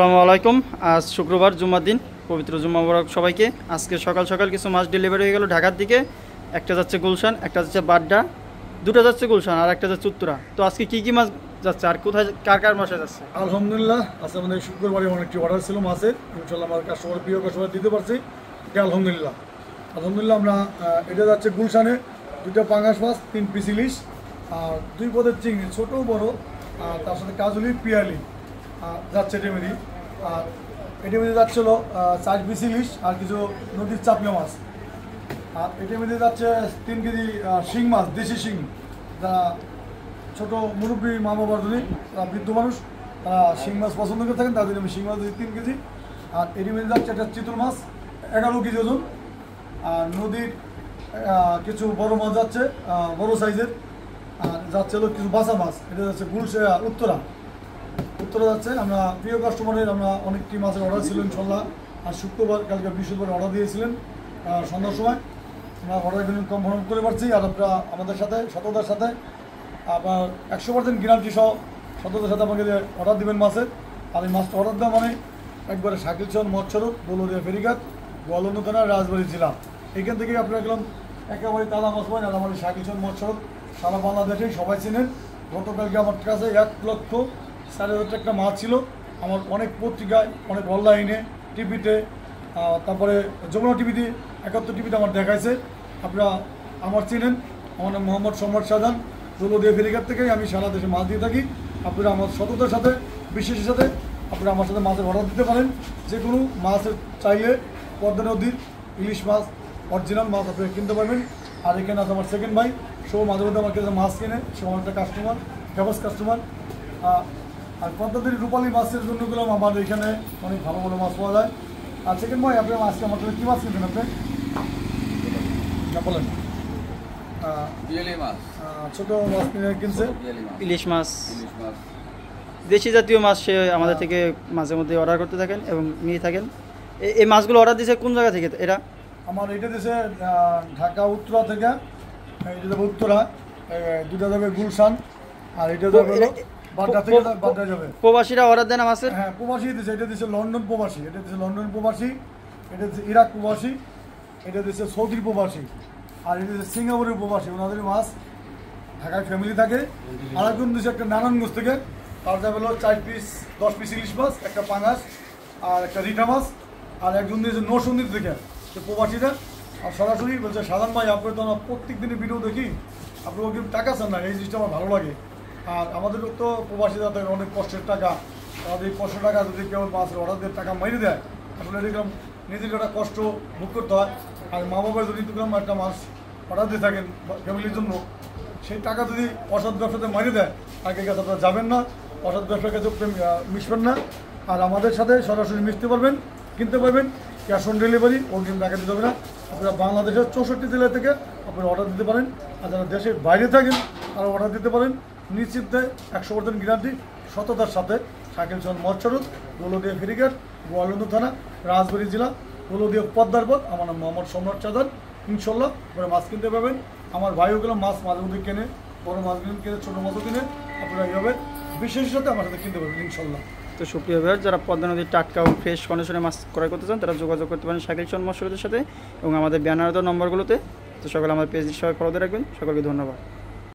আসসালামু আলাইকুম। আজ শুক্রবার জুম্মার দিন, পবিত্র জুম্মা মোবারক সবাইকে। আজকে সকাল সকাল কিছু মাছ ডেলিভারি হয়ে গেল ঢাকার দিকে। একটা যাচ্ছে গুলশান, একটা যাচ্ছে বাড্ডা, দুটো যাচ্ছে গুলশান আর একটা যাচ্ছে উত্তরা। তো আজকে কি মাছ যাচ্ছে আর কোথায় কার কার মাসে যাচ্ছে? আলহামদুলিল্লাহ, আজকে আমাদের শুক্রবারে অনেকটি অর্ডার ছিল মাছের। ইনশাল্লাহ আমার কাস্টমার প্রিয় কাস্টমার দিতে পারছি। এটা আলহামদুলিল্লাহ আমরা এটা যাচ্ছে গুলশানে 2টা পাঙ্গাস মাছ, 3 পিস ইলিশ আর 2 পদের চিংড়ি, ছোটো বড়ো, আর তার সাথে কাজলি পিয়ালি যাচ্ছে এটিমেরি। আর এটিমেরি যাচ্ছিল 4 পিস ইলিশ আর কিছু নদীর চাপলা মাছ। আর এটিমেরি যাচ্ছে 3 কেজি শিং মাছ, দেশি শিং, যা ছোটো মুরব্বী মা বাবার জন্য, বৃদ্ধ মানুষ তারা শিং মাছ পছন্দ করে থাকেন, তার জন্য আমি শিং মাছ দিচ্ছি 3 কেজি। আর এটি মেরে যাচ্ছে একটা চিতল মাছ 11 কেজি ওজন। আর নদীর কিছু বড় মাছ যাচ্ছে, বড় সাইজের। আর যাচ্ছে হলো কিছু বাসা মাছ, এটা যাচ্ছে উত্তরা যাচ্ছে। আমরা প্রিয় কাস্টমারের আমরা অনেকটি মাছের অর্ডার ছিল ইনশাল্লাহ। আর শুক্রবার কালকে বৃহস্পতিবার অর্ডার দিয়েছিলেন সন্ধ্যার সময়। আমরা অর্ডারগুলো কনফার্ম করে পারছি। আর আপনারা আমাদের সাথে সততার সাথে আবার 100% গ্যারান্টি সহ সততার সাথে আমাকে অর্ডার দেবেন মাছের। আর এই মাছটা অর্ডার দেওয়া মানে একবারে শাকিলচন মৎস্যরূপ, দৌলদিয়া ফেরিঘাট, গোয়ালন্দ থানা, রাজবাড়ী জেলা। এইখান থেকে আপনারা গেলাম একেবারে তালা মাছ পাবেন। আর আমার শাকিলচন মৎস্যরূপ সারা বাংলাদেশেই সবাই চিনেন। গতকালকে আমার কাছে 1,04,500 একটা মাছ ছিল। আমার অনেক পত্রিকায়, অনেক অনলাইনে, টিভিতে, তারপরে যমুনা টিভিতে, 71 টিভিতে আমার দেখাইছে। আপনারা আমার চিনেন। আমার নাম মোহাম্মদ সম্রাট শাহজাহান, দৌলদিয়া ফেরিঘাট থেকেই আমি সারা দেশে মাছ দিয়ে থাকি। আপনারা আমার সততার সাথে, বিশ্বাসের সাথে আপনারা আমার সাথে মাছের অর্ডার দিতে পারেন। যে কোনো মাছের চাইলে পদ্মা নদীর ইলিশ মাছ, অরিজিনাল মাছ আপনারা কিনতে পারবেন। আর এখানে আছে আমার সেকেন্ড ভাই, সব মাঝে মধ্যে আমার কাছে মাছ কিনে, সে আমার একটা কাস্টমার, ফেমাস কাস্টমার। আর পদ্মা নদীর রূপালী মাছের জন্য গেলাম, আমার এখানে অনেক ভালো ভালো মাছ পাওয়া যায়। আর সেকেন্ড ভাই, আপনি আজকে আমার কাছে কী মাছ কিনবেন আপনি? বলেন। ছোট মাছ কিনছে, ইলিশ মাছ, দেশি জাতীয় মাছ সে আমাদের থেকে মাঝে মধ্যে অর্ডার করতে থাকেন এবং নিয়ে থাকেন। এই মাছগুলো অর্ডার দিয়েছে কোন জায়গা থেকে? এটা আমার এটা দিয়েছে ঢাকা উত্তরা থেকে। এটা যাবে উত্তরা, 2টা যাবে গুলশান, আর এটা যাবে বাড্ডা থেকে বাড্ডা যাবে। প্রবাসীরা অর্ডার দেয় না মাছের? হ্যাঁ, প্রবাসী দিয়েছে। এটা দিয়েছে লন্ডন প্রবাসী, এটা দিয়েছে লন্ডন প্রবাসী, এটা দিয়েছে ইরাক প্রবাসী, এটা দিয়েছে সৌদি প্রবাসী, আর এটা দিয়েছে সিঙ্গাপুরের প্রবাসী। ওনাদের মাছ ঢাকায় ফ্যামিলি থাকে। আর একজন দিয়েছে একটা নারায়ণগঞ্জ থেকে, তার যাবে হলো 4 পিস 10 পিস ইলিশ মাছ, একটা পাঙাশ আর একটা রিঠা মাছ। আর একজন দিয়েছে নরসিংদী থেকে, সে প্রবাসীরা। আর সরাসরি বলছে, সাধারণ ভাই আপনি তো প্রত্যেক দিনই ভিডিও দেখি, আপনি ওকে টাকা চান না, এই জিনিসটা আমার ভালো লাগে। আর আমাদের তো প্রবাসী যাদের অনেক কষ্টের টাকা, তাদের এই কষ্টের টাকা যদি কেউ মাছের অর্ডার দিয়ে টাকা মেরে দেয়, আসলে এরকম নিজের একটা কষ্ট ভোগ করতে হয়। আর মা বাবার যদি একটা মাছ অর্ডার দিয়ে থাকেন ফ্যামিলির জন্য, সেই টাকা যদি অসৎ ব্যবসাতে মারিয়ে দেয়, তাকে কাছে আপনারা যাবেন না, অসৎ ব্যবসার কাছে মিশবেন না। আর আমাদের সাথে সরাসরি মিশতে পারবেন, কিনতে পারবেন, ক্যাশ অন ডেলিভারি, অগ্রিম টাকা দিতে হবে না। আপনারা বাংলাদেশের 64 জেলা থেকে আপনারা অর্ডার দিতে পারেন। আর যারা দেশের বাইরে থাকেন তারা অর্ডার দিতে পারেন। নিশ্চিন্তে 100% গ্যারান্টি, সততার সাথে। শাকিলচন মৎস্যরূপ, দৌলদিয়া ফেরিঘাট, গোয়ালন্দ থানা, রাজবাড়ী জেলা, দৌলদিয়া পদ্মার পথ। আমার নাম মোহাম্মদ সম্রাট শাহজাহান। ইনশাল্লাহ আপনারা মাছ কিনতে পারবেন। আমার ভাইওগুলো মাছ মাঝে মধ্যে কেনে, বড় মাছগুলো কিনে, ছোটো মাছও কিনে। আপনারা এইভাবে বিশ্বাসের সাথে আমার সাথে কিনতে পারবেন ইনশাল্লাহ। তো সুপ্রিয় ভাইয়ার, যারা পদ্মা নদীর টাটকা এবং ফ্রেশ কন্ডিশনে মাছ ক্রয় করতে চান, তারা যোগাযোগ করতে পারেন শাকিলচন মৎস্যরূপের সাথে এবং আমাদের ব্যানার নম্বরগুলোতে। তো সকলে আমাদের পেজ সবাই ফলো দিয়ে রাখবেন। সকলকে ধন্যবাদ।